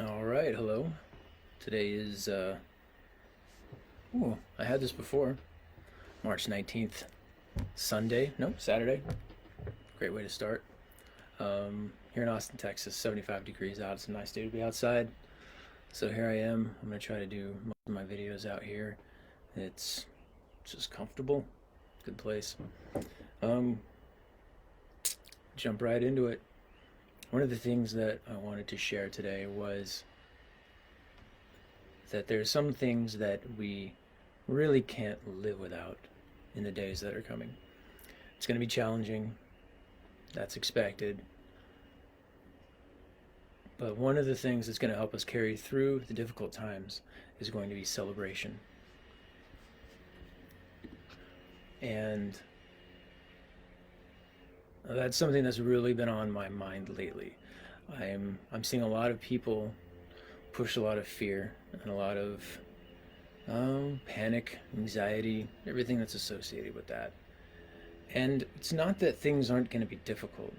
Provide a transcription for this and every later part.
All right, hello. Today is, I had this before, March 19th, Sunday, no, Saturday. Great way to start. Here in Austin, Texas, 75 degrees out. It's a nice day to be outside. So here I am. I'm going to try to do most of my videos out here. It's just comfortable, good place. Um, jump right into it. One of the things that I wanted to share today was that there's some things that we really can't live without in the days that are coming. It's going to be challenging. That's expected. But one of the things that's going to help us carry through the difficult times is going to be celebration. And that's something that's really been on my mind lately. I'm seeing a lot of people push a lot of fear and a lot of panic, anxiety, everything that's associated with that. And it's not that things aren't going to be difficult,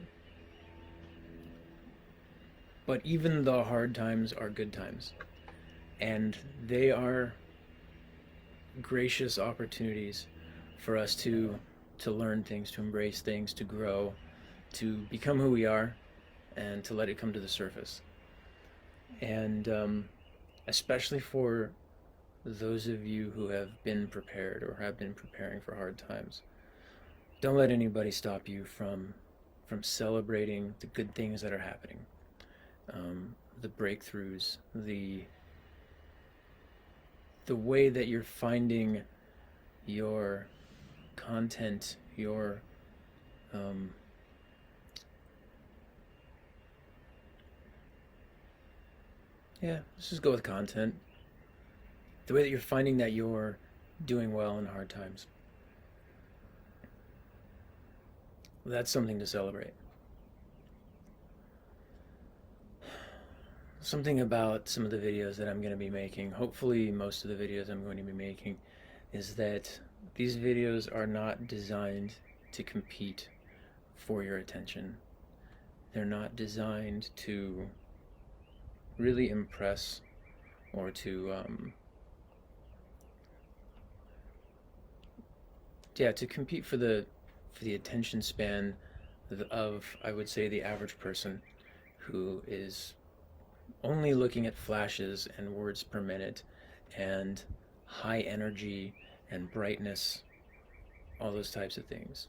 but even the hard times are good times. And they are gracious opportunities for us to learn things, to embrace things, to grow, to become who we are, and to let it come to the surface. And especially for those of you who have been prepared or have been preparing for hard times, don't let anybody stop you from celebrating the good things that are happening, the breakthroughs, the way that you're finding your content, your let's just go with content. The way that you're finding that you're doing well in hard times. That's something to celebrate. Something about some of the videos that I'm going to be making, hopefully most of the videos I'm going to be making, is that these videos are not designed to compete for your attention. They're not designed to really impress or to to compete for the attention span of, I would say, the average person who is only looking at flashes and words per minute and high energy and brightness, all those types of things.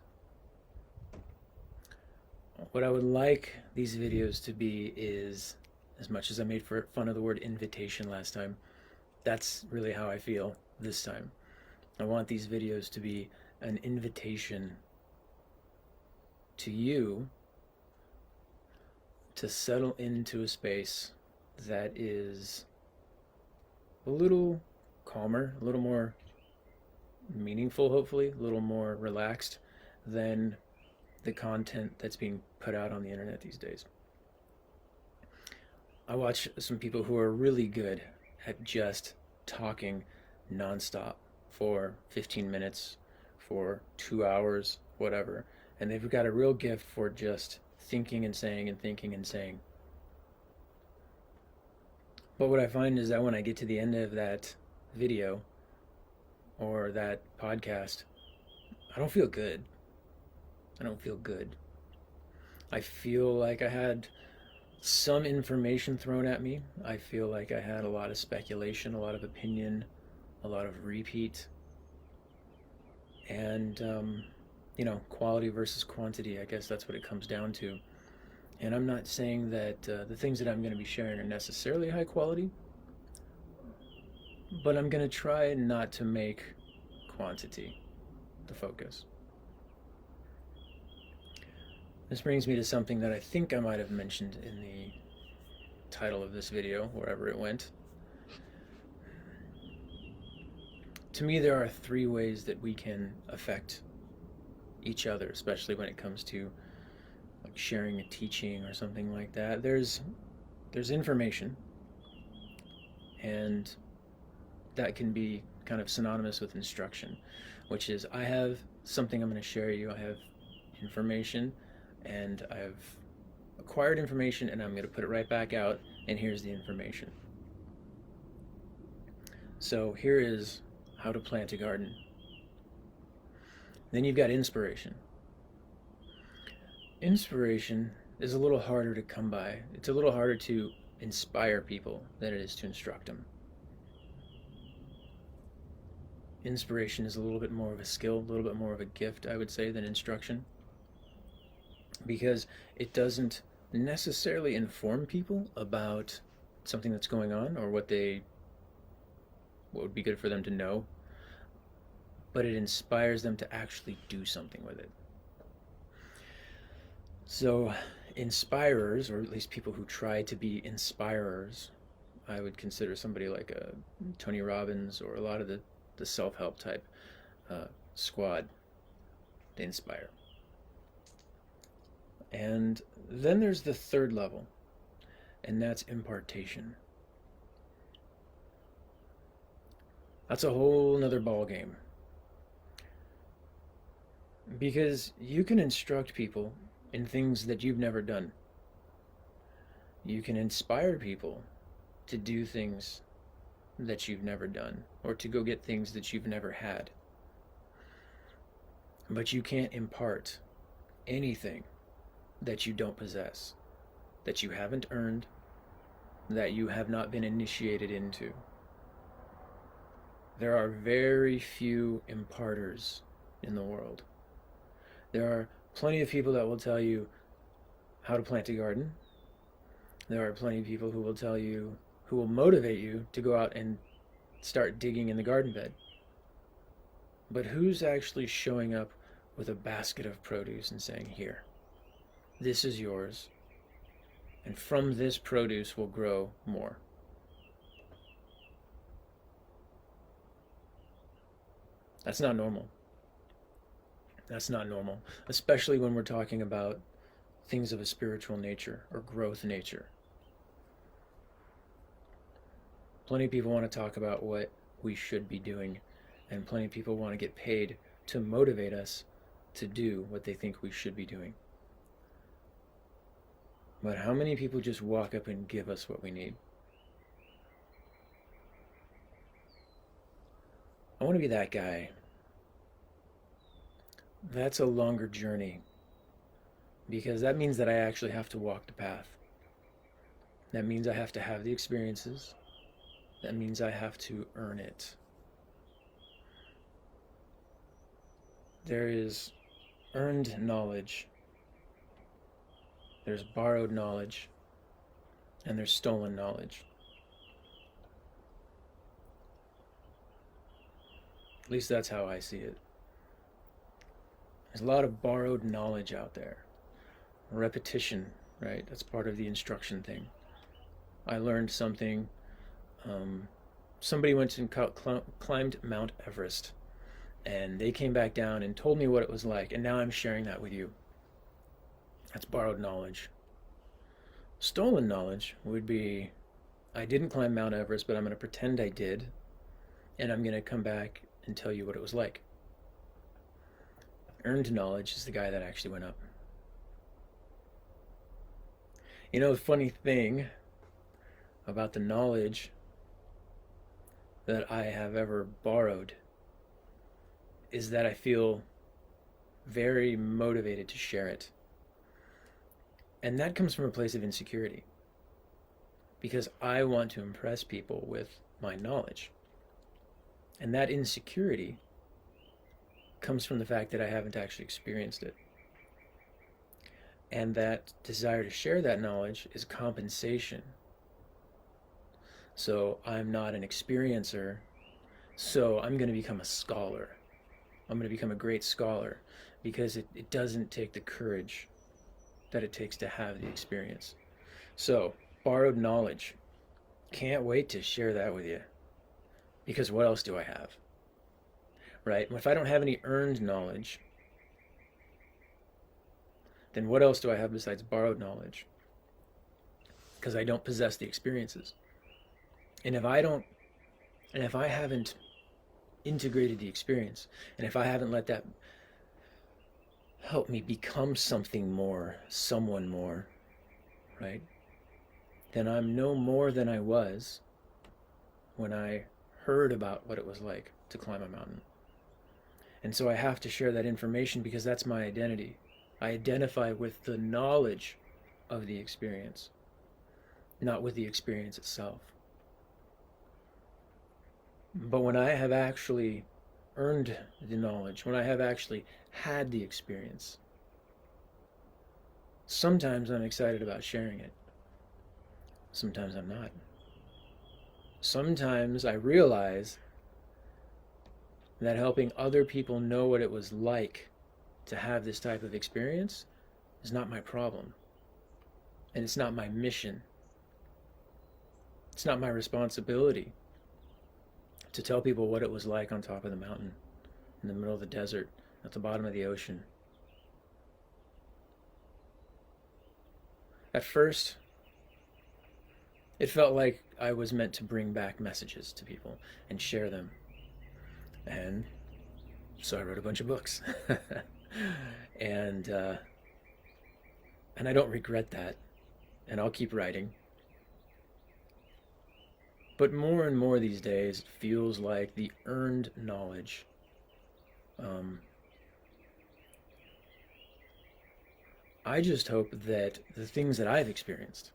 What I would like these videos to be is, as much as I made fun of the word invitation last time, that's really how I feel this time. I want these videos to be an invitation to you to settle into a space that is a little calmer, a little more meaningful, hopefully, a little more relaxed than the content that's being put out on the internet these days. I watch some people who are really good at just talking nonstop for 15 minutes, for 2 hours, whatever. And they've got a real gift for just thinking and saying and thinking and saying. But what I find is that when I get to the end of that video or that podcast, I don't feel good. I don't feel good. I feel like I had some information thrown at me. I feel like I had a lot of speculation, a lot of opinion, a lot of repeat. And, quality versus quantity, I guess that's what it comes down to. And I'm not saying that the things that I'm going to be sharing are necessarily high quality, but I'm going to try not to make quantity the focus. This brings me to something that I think I might have mentioned in the title of this video, wherever it went. To me, there are 3 ways that we can affect each other, especially when it comes to like sharing a teaching or something like that. There's information, and that can be kind of synonymous with instruction, which is I have something I'm going to share you. I have information, and I have acquired information, and I'm going to put it right back out, and here's the information. So here is how to plant a garden. Then you've got inspiration. Inspiration is a little harder to come by. It's a little harder to inspire people than it is to instruct them. Inspiration is a little bit more of a skill, a little bit more of a gift, I would say, than instruction, because it doesn't necessarily inform people about something that's going on or what would be good for them to know, but it inspires them to actually do something with it. So inspirers, or at least people who try to be inspirers, I would consider somebody like a Tony Robbins or a lot of the self-help type squad. They inspire. And then there's the third level, and that's impartation. That's a whole nother ball game, because you can instruct people in things that you've never done. You can inspire people to do things that you've never done, or to go get things that you've never had. But you can't impart anything that you don't possess, that you haven't earned, that you have not been initiated into. There are very few imparters in the world. There are plenty of people that will tell you how to plant a garden. There are plenty of people who will tell you, who will motivate you to go out and start digging in the garden bed. But who's actually showing up with a basket of produce and saying, here, this is yours, and from this produce will grow more? That's not normal. That's not normal, especially when we're talking about things of a spiritual nature or growth nature. Plenty of people want to talk about what we should be doing, and plenty of people want to get paid to motivate us to do what they think we should be doing. But how many people just walk up and give us what we need? I want to be that guy. That's a longer journey, because that means that I actually have to walk the path. That means I have to have the experiences. That means I have to earn it. There is earned knowledge, there's borrowed knowledge, and there's stolen knowledge. At least that's how I see it. There's a lot of borrowed knowledge out there. Repetition, right? That's part of the instruction thing. I learned something. Somebody went and climbed Mount Everest, and they came back down and told me what it was like, and now I'm sharing that with you. That's borrowed knowledge. Stolen knowledge would be, I didn't climb Mount Everest, but I'm going to pretend I did, and I'm going to come back and tell you what it was like. Earned knowledge is the guy that actually went up. You know, the funny thing about the knowledge that I have ever borrowed is that I feel very motivated to share it. And that comes from a place of insecurity, because I want to impress people with my knowledge. And that insecurity comes from the fact that I haven't actually experienced it. And that desire to share that knowledge is compensation. So I'm not an experiencer, so I'm going to become a scholar. I'm going to become a great scholar, because it doesn't take the courage that it takes to have the experience. So, borrowed knowledge. Can't wait to share that with you, because what else do I have? Right? If I don't have any earned knowledge, then what else do I have besides borrowed knowledge? Because I don't possess the experiences. And if I haven't integrated the experience, and if I haven't let that help me become something more, someone more, right, then I'm no more than I was when I heard about what it was like to climb a mountain. And so I have to share that information because that's my identity. I identify with the knowledge of the experience, not with the experience itself. But when I have actually earned the knowledge, when I have actually had the experience, sometimes I'm excited about sharing it. Sometimes I'm not. Sometimes I realize that helping other people know what it was like to have this type of experience is not my problem. And it's not my mission. It's not my responsibility to tell people what it was like on top of the mountain, in the middle of the desert, at the bottom of the ocean. At first, it felt like I was meant to bring back messages to people and share them. And so I wrote a bunch of books. and I don't regret that. And I'll keep writing. But more and more these days, it feels like the earned knowledge I just hope that the things that I've experienced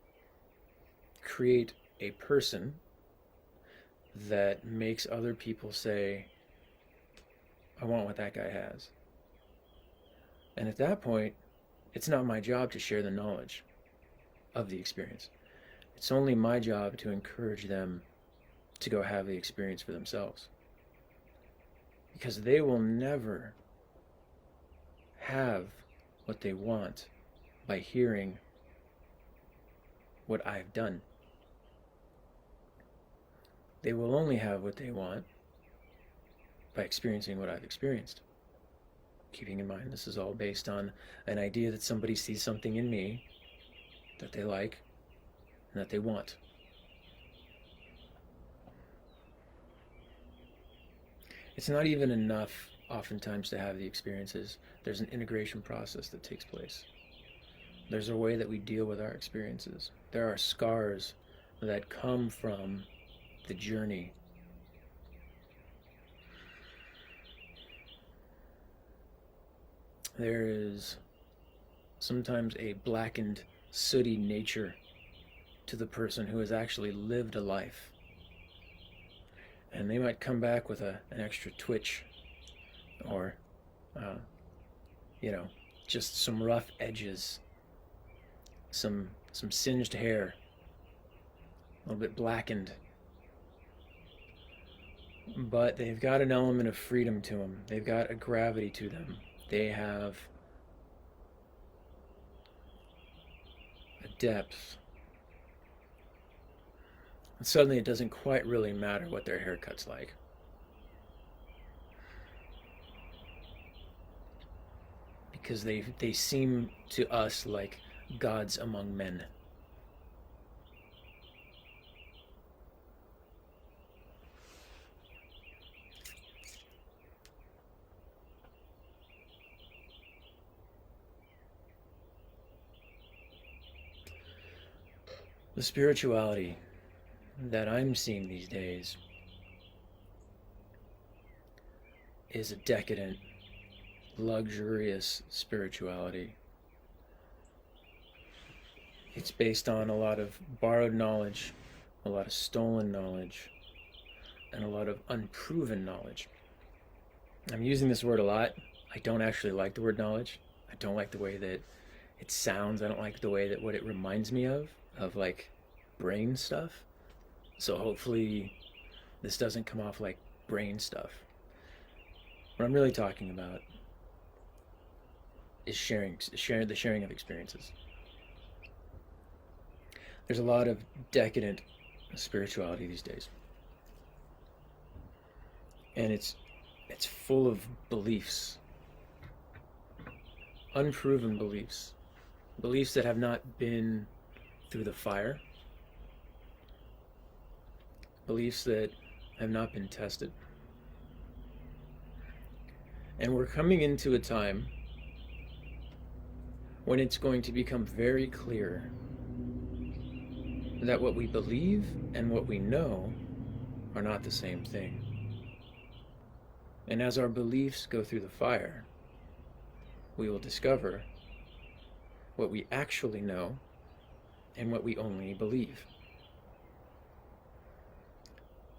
create a person that makes other people say, I want what that guy has. And at that point, it's not my job to share the knowledge of the experience. It's only my job to encourage them to go have the experience for themselves. Because they will never have what they want by hearing what I've done. They will only have what they want by experiencing what I've experienced. Keeping in mind, this is all based on an idea that somebody sees something in me that they like and that they want. It's not even enough, oftentimes, to have the experiences. There's an integration process that takes place. There's a way that we deal with our experiences. There are scars that come from the journey. There is sometimes a blackened, sooty nature to the person who has actually lived a life. And they might come back with an extra twitch or, just some rough edges, some singed hair, a little bit blackened. But they've got an element of freedom to them. They've got a gravity to them. They have a depth. And suddenly it doesn't quite really matter what their haircut's like. Because they seem to us like gods among men. The spirituality that I'm seeing these days is a decadent, luxurious spirituality. It's based on a lot of borrowed knowledge, a lot of stolen knowledge, and a lot of unproven knowledge. I'm using this word a lot. I don't actually like the word knowledge. I don't like the way that it sounds. I don't like the way that what it reminds me of like brain stuff. So hopefully this doesn't come off like brain stuff. What I'm really talking about is the sharing of experiences. There's a lot of decadent spirituality these days. And it's full of beliefs. Unproven beliefs. Beliefs that have not been through the fire. Beliefs that have not been tested. And we're coming into a time when it's going to become very clear that what we believe and what we know are not the same thing. And as our beliefs go through the fire, we will discover what we actually know and what we only believe.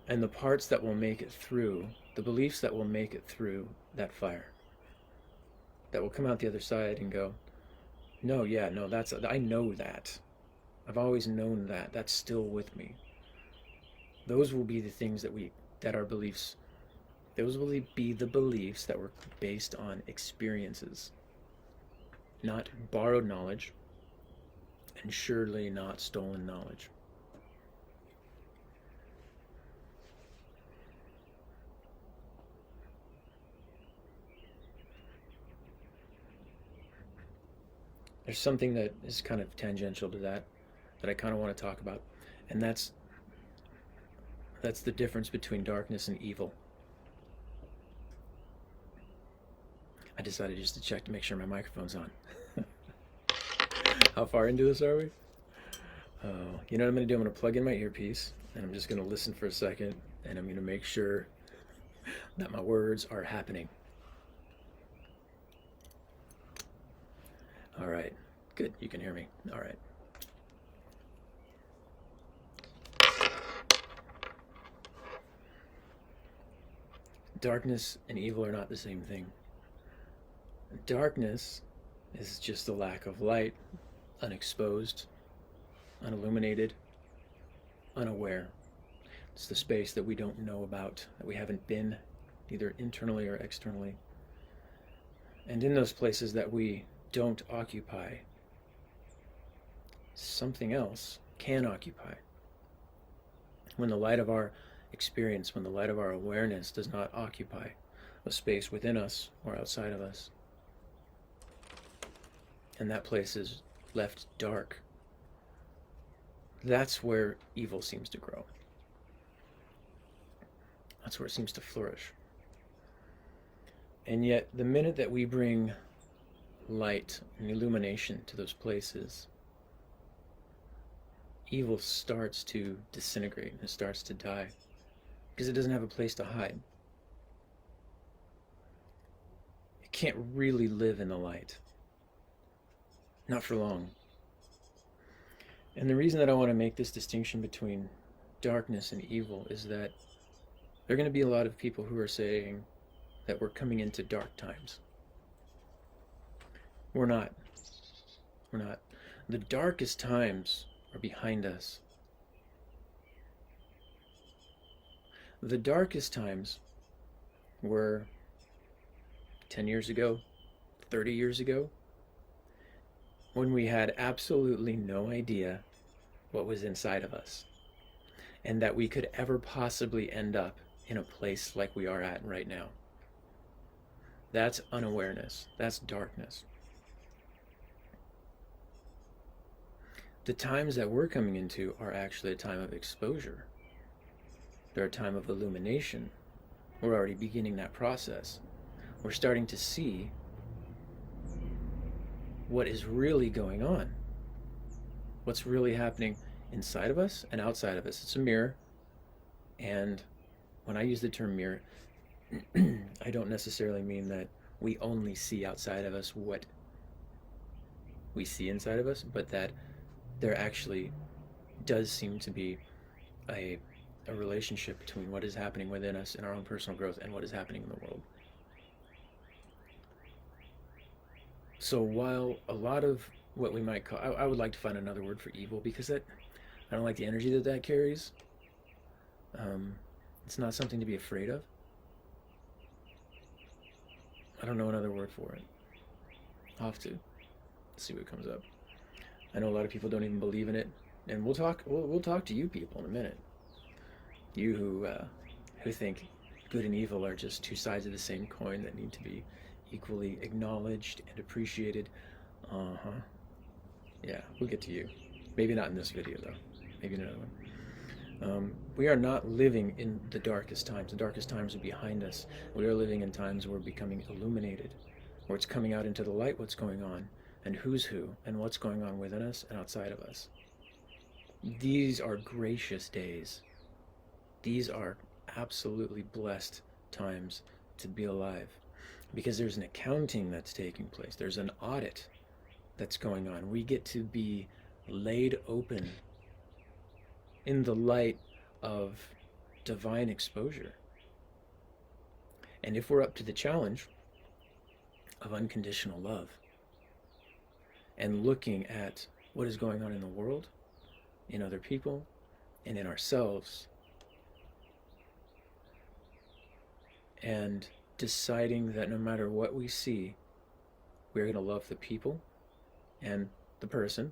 And the parts that will make it through, the beliefs that will make it through that fire, that will come out the other side and go, no, I know that. I've always known that. That's still with me. Those will be the things that our beliefs, those will be the beliefs that were based on experiences, not borrowed knowledge, and surely not stolen knowledge. There's something that is kind of tangential to that I kind of want to talk about, and that's the difference between darkness and evil. I decided just to check to make sure my microphone's on. How far into this are we? You know what I'm going to do? I'm going to plug in my earpiece, and I'm just going to listen for a second, and I'm going to make sure that my words are happening. All right. Good. You can hear me. All right. Darkness and evil are not the same thing. Darkness is just the lack of light, unexposed, unilluminated, unaware. It's the space that we don't know about, that we haven't been, either internally or externally. And in those places that we don't occupy, something else can occupy. When the light of our experience, when the light of our awareness does not occupy a space within us or outside of us, and that place is left dark, that's where evil seems to grow. That's where it seems to flourish. And yet, the minute that we bring light and illumination to those places, evil starts to disintegrate and it starts to die because it doesn't have a place to hide. It can't really live in the light. Not for long. And the reason that I want to make this distinction between darkness and evil is that there are going to be a lot of people who are saying that we're coming into dark times. We're not. We're not. The darkest times are behind us. The darkest times were 10 years ago, 30 years ago, when we had absolutely no idea what was inside of us, and that we could ever possibly end up in a place like we are at right now. That's unawareness. That's darkness. The times that we're coming into are actually a time of exposure. They're a time of illumination. We're already beginning that process. We're starting to see what is really going on. What's really happening inside of us and outside of us. It's a mirror. And when I use the term mirror, I don't necessarily mean that we only see outside of us what we see inside of us, but that there actually does seem to be a relationship between what is happening within us in our own personal growth and what is happening in the world. So while a lot of what we might call, I would like to find another word for evil, because I don't like the energy that carries. It's not something to be afraid of. I don't know another word for it. I'll have to see what comes up. I know a lot of people don't even believe in it, and we'll talk to you people in a minute. You who think good and evil are just two sides of the same coin that need to be equally acknowledged and appreciated. Yeah, we'll get to you. Maybe not in this video though. Maybe in another one. We are not living in the darkest times. The darkest times are behind us. We are living in times where we're becoming illuminated, where it's coming out into the light what's going on, and who's who, and what's going on within us and outside of us. These are gracious days. These are absolutely blessed times to be alive, because there's an accounting that's taking place. There's an audit that's going on. We get to be laid open in the light of divine exposure. And if we're up to the challenge of unconditional love and looking at what is going on in the world, in other people, and in ourselves, and deciding that no matter what we see, we're going to love the people and the person,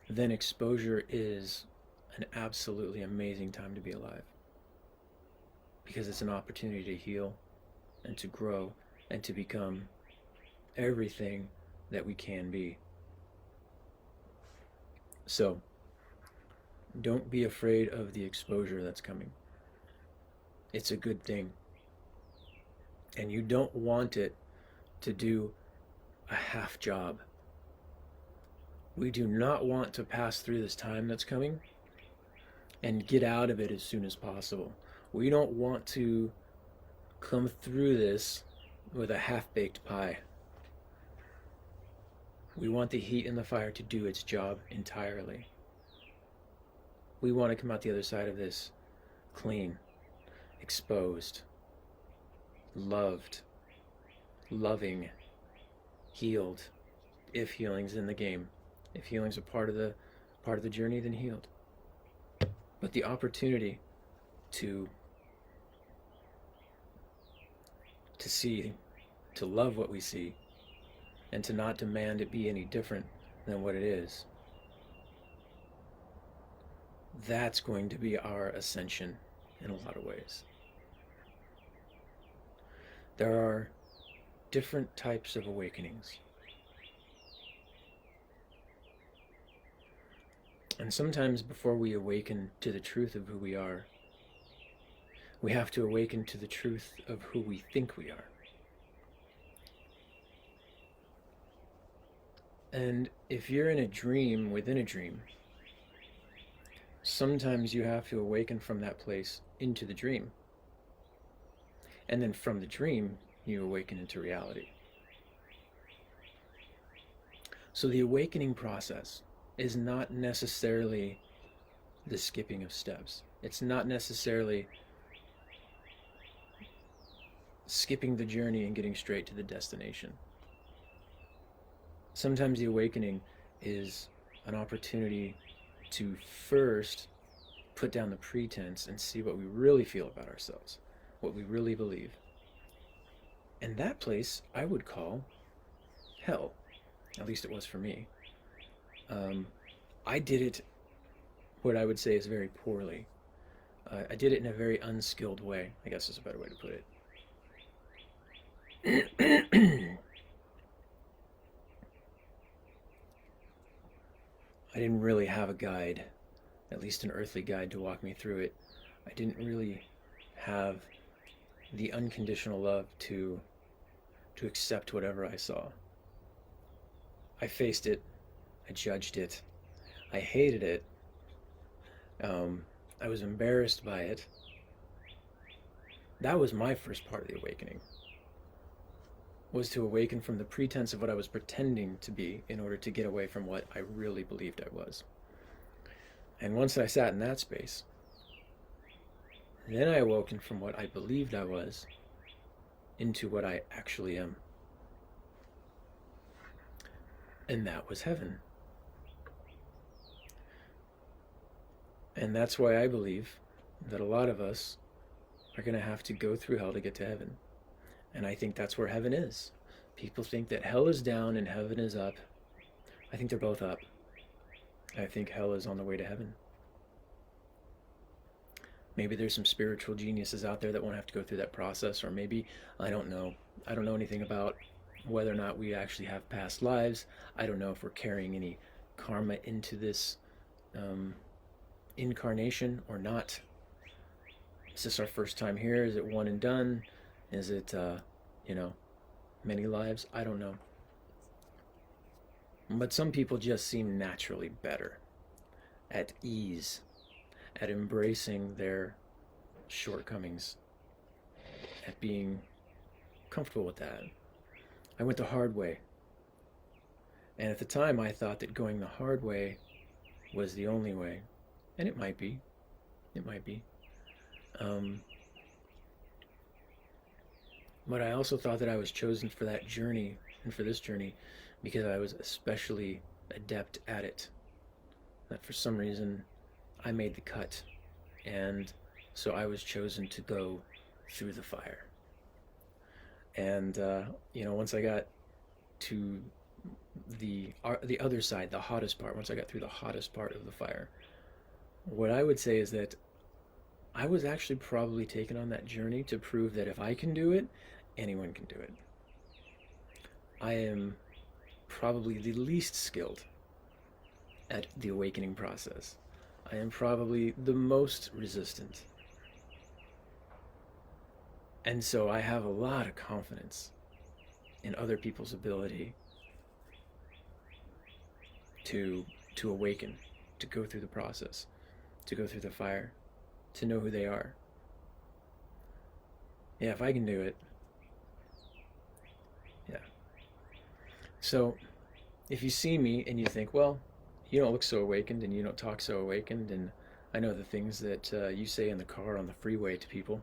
then exposure is an absolutely amazing time to be alive. Because it's an opportunity to heal and to grow and to become everything that we can be. So, don't be afraid of the exposure that's coming. It's a good thing. And you don't want it to do a half job. We do not want to pass through this time that's coming and get out of it as soon as possible. We don't want to come through this with a half-baked pie. We want the heat and the fire to do its job entirely. We want to come out the other side of this clean, exposed, loved, loving, healed, if healing's in the game. If healing's a part of the journey, then healed. But the opportunity to see, to love what we see, and to not demand it be any different than what it is, that's going to be our ascension in a lot of ways. There are different types of awakenings. And sometimes before we awaken to the truth of who we are, we have to awaken to the truth of who we think we are. And if you're in a dream within a dream, sometimes you have to awaken from that place into the dream. And then from the dream, you awaken into reality. So the awakening process is not necessarily the skipping of steps. It's not necessarily skipping the journey and getting straight to the destination. Sometimes the awakening is an opportunity to first put down the pretense and see what we really feel about ourselves, what we really believe. And that place I would call hell. At least it was for me. I did it, what I would say is very poorly. I did it in a very unskilled way, I guess is a better way to put it. I didn't really have a guide, at least an earthly guide to walk me through it. I didn't really have the unconditional love to accept whatever I saw. I faced it, I judged it, I hated it, I was embarrassed by it. That was my first part of the awakening, was to awaken from the pretense of what I was pretending to be in order to get away from what I really believed I was. And once I sat in that space, then I awoken from what I believed I was into what I actually am. And that was heaven. And that's why I believe that a lot of us are going to have to go through hell to get to heaven. And I think that's where heaven is. People think that hell is down and heaven is up. I think they're both up. I think hell is on the way to heaven. Maybe there's some spiritual geniuses out there that won't have to go through that process, or maybe, I don't know. I don't know anything about whether or not we actually have past lives. I don't know if we're carrying any karma into this incarnation or not. Is this our first time here? Is it one and done? Is it, many lives? I don't know. But some people just seem naturally better at ease, at embracing their shortcomings, at being comfortable with that. I went the hard way. And at the time, I thought that going the hard way was the only way. And it might be. It might be. But I also thought that I was chosen for that journey and for this journey because I was especially adept at it. That for some reason I made the cut. And so I was chosen to go through the fire. And, once I got to the other side, the hottest part, once I got through the hottest part of the fire, what I would say is that I was actually probably taken on that journey to prove that if I can do it, anyone can do it. I am probably the least skilled at the awakening process. I am probably the most resistant. And so I have a lot of confidence in other people's ability to awaken, to go through the process, to go through the fire, to know who they are. Yeah, if I can do it. Yeah. So if you see me and you think, well, you don't look so awakened and you don't talk so awakened, and I know the things that you say in the car on the freeway to people.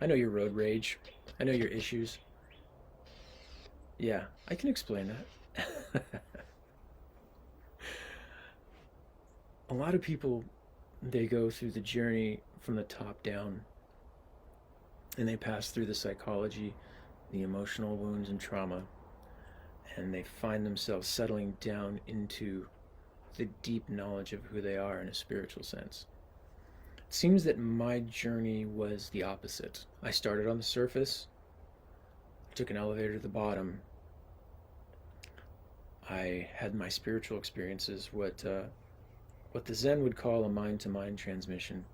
I know your road rage. I know your issues. Yeah, I can explain that. A lot of people, they go through the journey from the top down, and they pass through the psychology, the emotional wounds and trauma, and they find themselves settling down into the deep knowledge of who they are in a spiritual sense. It seems that my journey was the opposite. I started on the surface, took an elevator to the bottom. I had my spiritual experiences, what the Zen would call a mind-to-mind transmission.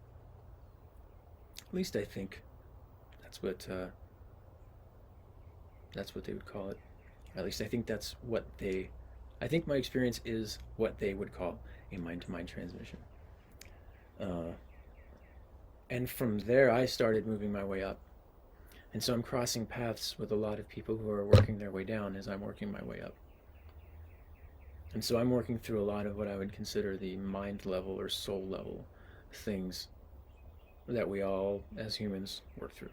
At least I think that's what they would call it. At least I think I think my experience is what they would call a mind-to-mind transmission. And from there, I started moving my way up. And so I'm crossing paths with a lot of people who are working their way down as I'm working my way up. And so I'm working through a lot of what I would consider the mind level or soul level things that we all, as humans, work through.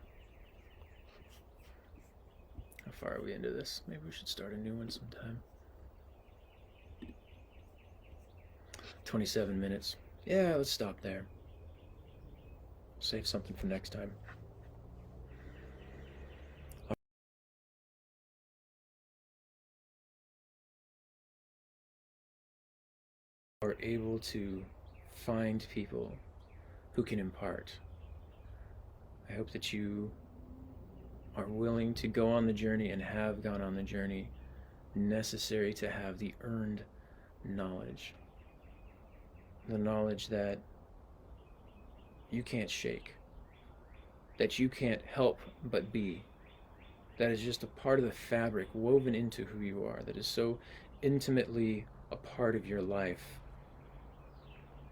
How far are we into this? Maybe we should start a new one sometime. 27 minutes. Yeah, let's stop there. Save something for next time. Are able to find people who can impart. I hope that you are willing to go on the journey and have gone on the journey necessary to have the earned knowledge. The knowledge that you can't shake, that you can't help but be, that is just a part of the fabric woven into who you are, that is so intimately a part of your life,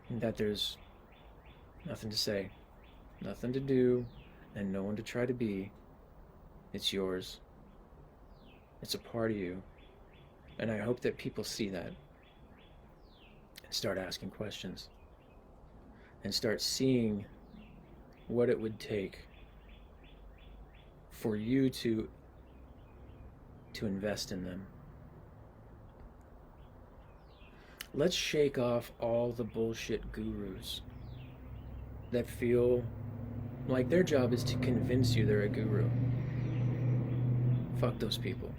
and that there's nothing to say, nothing to do, and no one to try to be. It's yours. It's a part of you. And I hope that people see that and start asking questions and start seeing what it would take for you to invest in them. Let's shake off all the bullshit gurus that feel like their job is to convince you they're a guru. Fuck those people.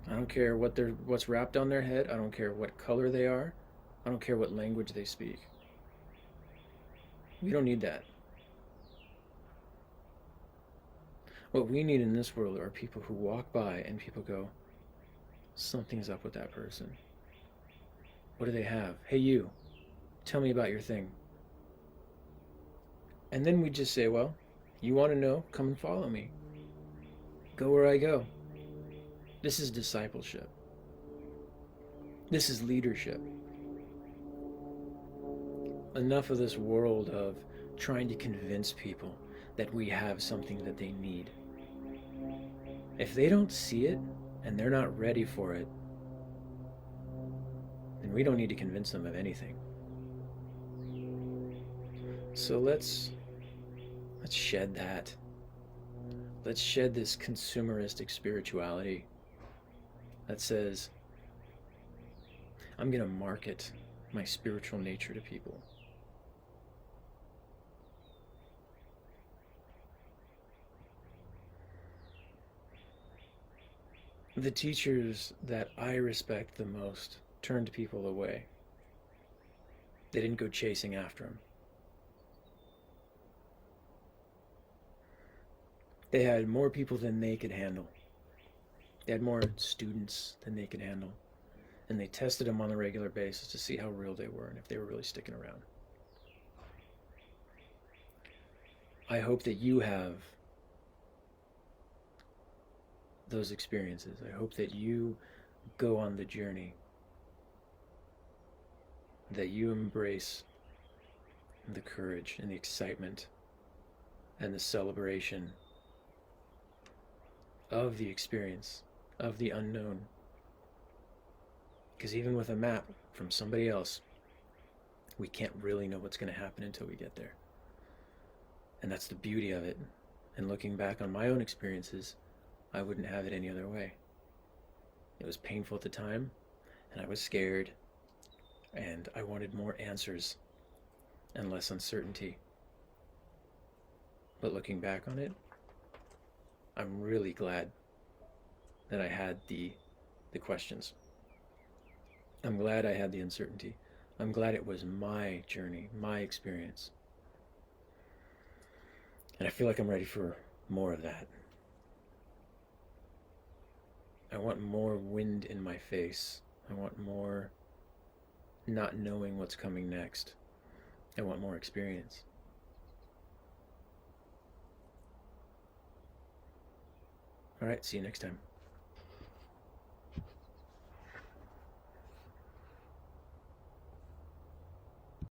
I don't care what's wrapped on their head. I don't care what color they are. I don't care what language they speak. We don't need that. What we need in this world are people who walk by and people go, something's up with that person. What do they have? Hey, you, tell me about your thing. And then we just say, well, you want to know? Come and follow me. Go where I go. This is discipleship. This is leadership. Enough of this world of trying to convince people that we have something that they need. If they don't see it and they're not ready for it, then we don't need to convince them of anything. So let's shed that. Let's shed this consumeristic spirituality that says, I'm going to market my spiritual nature to people. The teachers that I respect the most turned people away. They didn't go chasing after them. They had more people than they could handle. They had more students than they could handle. And they tested them on a regular basis to see how real they were and if they were really sticking around. I hope that you have those experiences. I hope that you go on the journey, that you embrace the courage and the excitement and the celebration of the experience, of the unknown. Because even with a map from somebody else, we can't really know what's going to happen until we get there. And that's the beauty of it. And looking back on my own experiences, I wouldn't have it any other way. It was painful at the time, and I was scared, and I wanted more answers and less uncertainty. But looking back on it, I'm really glad that I had the questions. I'm glad I had the uncertainty. I'm glad it was my journey, my experience. And I feel like I'm ready for more of that. I want more wind in my face. I want more not knowing what's coming next. I want more experience. All right, see you next time.